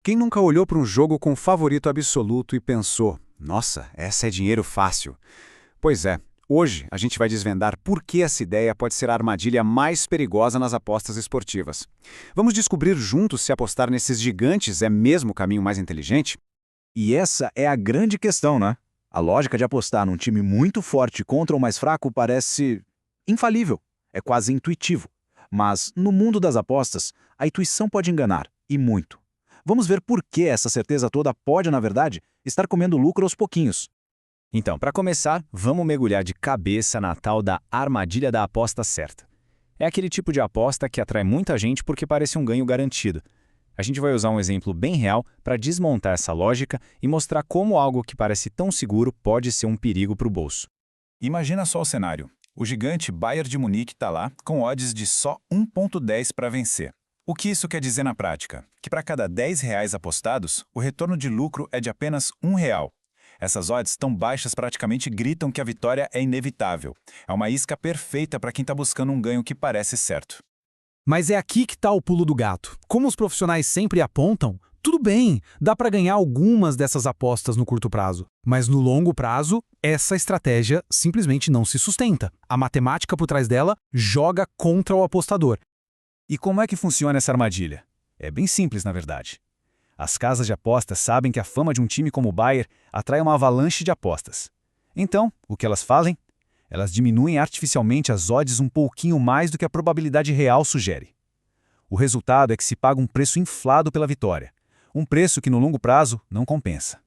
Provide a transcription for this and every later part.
Quem nunca olhou para um jogo com favorito absoluto e pensou: nossa, essa é dinheiro fácil? Pois é, hoje a gente vai desvendar por que essa ideia pode ser a armadilha mais perigosa nas apostas esportivas. Vamos descobrir juntos se apostar nesses gigantes é mesmo o caminho mais inteligente? E essa é a grande questão, né? A lógica de apostar num time muito forte contra o mais fraco parece infalível, é quase intuitivo. Mas, no mundo das apostas, a intuição pode enganar, e muito. Vamos ver por que essa certeza toda pode, na verdade, estar comendo lucro aos pouquinhos. Então, para começar, vamos mergulhar de cabeça na tal da armadilha da aposta certa. É aquele tipo de aposta que atrai muita gente porque parece um ganho garantido. A gente vai usar um exemplo bem real para desmontar essa lógica e mostrar como algo que parece tão seguro pode ser um perigo para o bolso. Imagina só o cenário. O gigante Bayern de Munique está lá com odds de só 1,10 para vencer. O que isso quer dizer na prática? Que para cada R$ 10 apostados, o retorno de lucro é de apenas R$ 1. Essas odds tão baixas praticamente gritam que a vitória é inevitável. É uma isca perfeita para quem está buscando um ganho que parece certo. Mas é aqui que está o pulo do gato. Como os profissionais sempre apontam, tudo bem, dá para ganhar algumas dessas apostas no curto prazo. Mas no longo prazo, essa estratégia simplesmente não se sustenta. A matemática por trás dela joga contra o apostador. E como é que funciona essa armadilha? É bem simples, na verdade. As casas de apostas sabem que a fama de um time como o Bayern atrai uma avalanche de apostas. Então, o que elas fazem? Elas diminuem artificialmente as odds um pouquinho mais do que a probabilidade real sugere. O resultado é que se paga um preço inflado pela vitória, um preço que no longo prazo não compensa.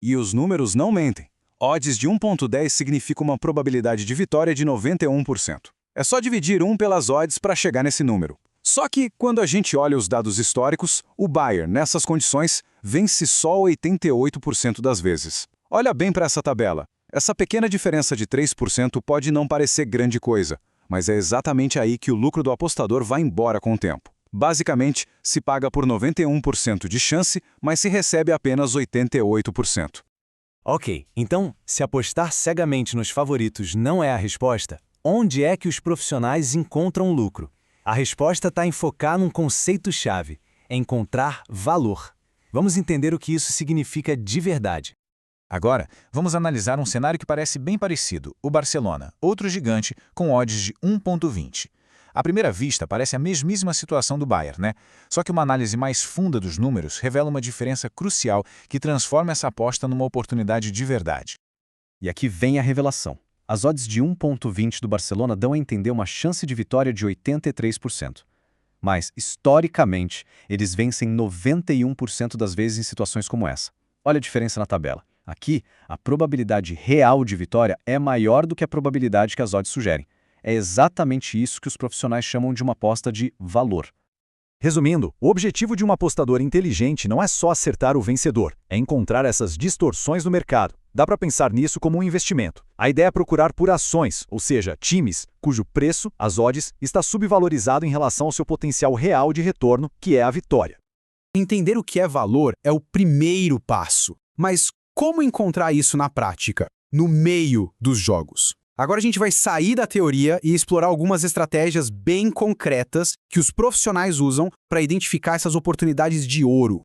E os números não mentem. Odds de 1,10 significa uma probabilidade de vitória de 91%. É só dividir 1 pelas odds para chegar nesse número. Só que, quando a gente olha os dados históricos, o Bayern, nessas condições, vence só 88% das vezes. Olha bem para essa tabela. Essa pequena diferença de 3% pode não parecer grande coisa, mas é exatamente aí que o lucro do apostador vai embora com o tempo. Basicamente, se paga por 91% de chance, mas se recebe apenas 88%. Ok, então, se apostar cegamente nos favoritos não é a resposta, onde é que os profissionais encontram lucro? A resposta está em focar num conceito-chave, encontrar valor. Vamos entender o que isso significa de verdade. Agora, vamos analisar um cenário que parece bem parecido, o Barcelona, outro gigante com odds de 1,20. À primeira vista, parece a mesmíssima situação do Bayern, né? Só que uma análise mais funda dos números revela uma diferença crucial que transforma essa aposta numa oportunidade de verdade. E aqui vem a revelação. As odds de 1,20 do Barcelona dão a entender uma chance de vitória de 83%. Mas, historicamente, eles vencem 91% das vezes em situações como essa. Olha a diferença na tabela. Aqui, a probabilidade real de vitória é maior do que a probabilidade que as odds sugerem. É exatamente isso que os profissionais chamam de uma aposta de valor. Resumindo, o objetivo de um apostador inteligente não é só acertar o vencedor, é encontrar essas distorções no mercado. Dá para pensar nisso como um investimento. A ideia é procurar por ações, ou seja, times, cujo preço, as odds, está subvalorizado em relação ao seu potencial real de retorno, que é a vitória. Entender o que é valor é o primeiro passo. Mas como encontrar isso na prática, no meio dos jogos? Agora a gente vai sair da teoria e explorar algumas estratégias bem concretas que os profissionais usam para identificar essas oportunidades de ouro.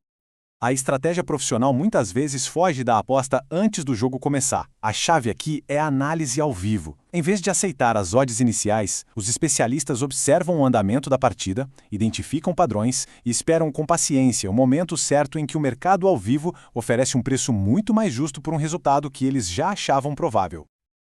A estratégia profissional muitas vezes foge da aposta antes do jogo começar. A chave aqui é a análise ao vivo. Em vez de aceitar as odds iniciais, os especialistas observam o andamento da partida, identificam padrões e esperam com paciência o momento certo em que o mercado ao vivo oferece um preço muito mais justo por um resultado que eles já achavam provável.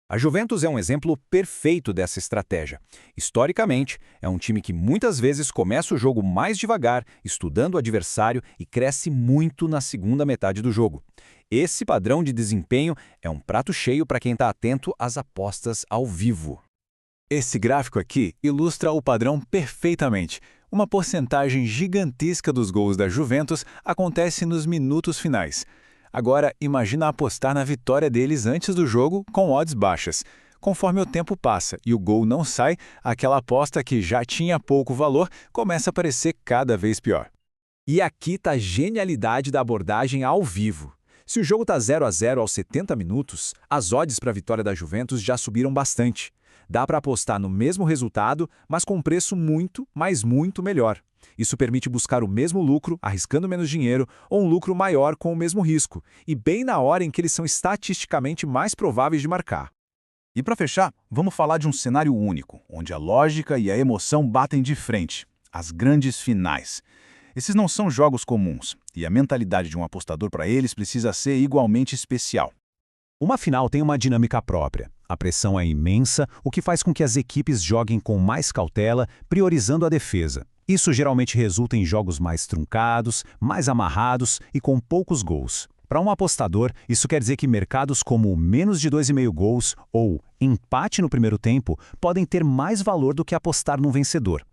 A Juventus é um exemplo perfeito dessa estratégia. Historicamente, é um time que muitas vezes começa o jogo mais devagar, estudando o adversário e cresce muito na segunda metade do jogo. Esse padrão de desempenho é um prato cheio para quem está atento às apostas ao vivo. Esse gráfico aqui ilustra o padrão perfeitamente. Uma porcentagem gigantesca dos gols da Juventus acontece nos minutos finais. Agora, imagina apostar na vitória deles antes do jogo com odds baixas. Conforme o tempo passa e o gol não sai, aquela aposta que já tinha pouco valor começa a parecer cada vez pior. E aqui está a genialidade da abordagem ao vivo. Se o jogo está 0-0 aos 70 minutos, as odds para a vitória da Juventus já subiram bastante. Dá para apostar no mesmo resultado, mas com um preço muito, mas muito melhor. Isso permite buscar o mesmo lucro, arriscando menos dinheiro, ou um lucro maior com o mesmo risco, e bem na hora em que eles são estatisticamente mais prováveis de marcar. E para fechar, vamos falar de um cenário único, onde a lógica e a emoção batem de frente, as grandes finais. Esses não são jogos comuns, e a mentalidade de um apostador para eles precisa ser igualmente especial. Uma final tem uma dinâmica própria. A pressão é imensa, o que faz com que as equipes joguem com mais cautela, priorizando a defesa. Isso geralmente resulta em jogos mais truncados, mais amarrados e com poucos gols. Para um apostador, isso quer dizer que mercados como menos de 2,5 gols ou empate no primeiro tempo podem ter mais valor do que apostar num vencedor.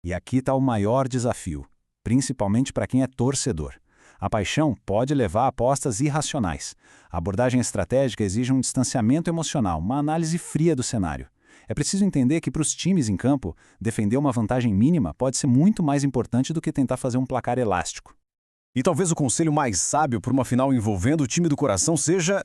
E aqui está o maior desafio, principalmente para quem é torcedor. A paixão pode levar a apostas irracionais. A abordagem estratégica exige um distanciamento emocional, uma análise fria do cenário. É preciso entender que para os times em campo, defender uma vantagem mínima pode ser muito mais importante do que tentar fazer um placar elástico. E talvez o conselho mais sábio para uma final envolvendo o time do coração seja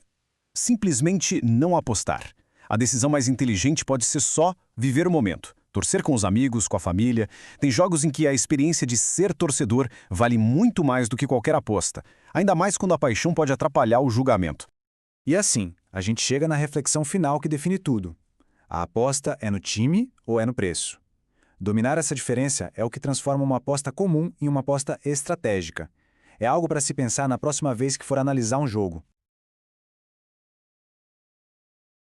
simplesmente não apostar. A decisão mais inteligente pode ser só viver o momento. Torcer com os amigos, com a família. Tem jogos em que a experiência de ser torcedor vale muito mais do que qualquer aposta, ainda mais quando a paixão pode atrapalhar o julgamento. E assim, a gente chega na reflexão final que define tudo. A aposta é no time ou é no preço? Dominar essa diferença é o que transforma uma aposta comum em uma aposta estratégica. É algo para se pensar na próxima vez que for analisar um jogo.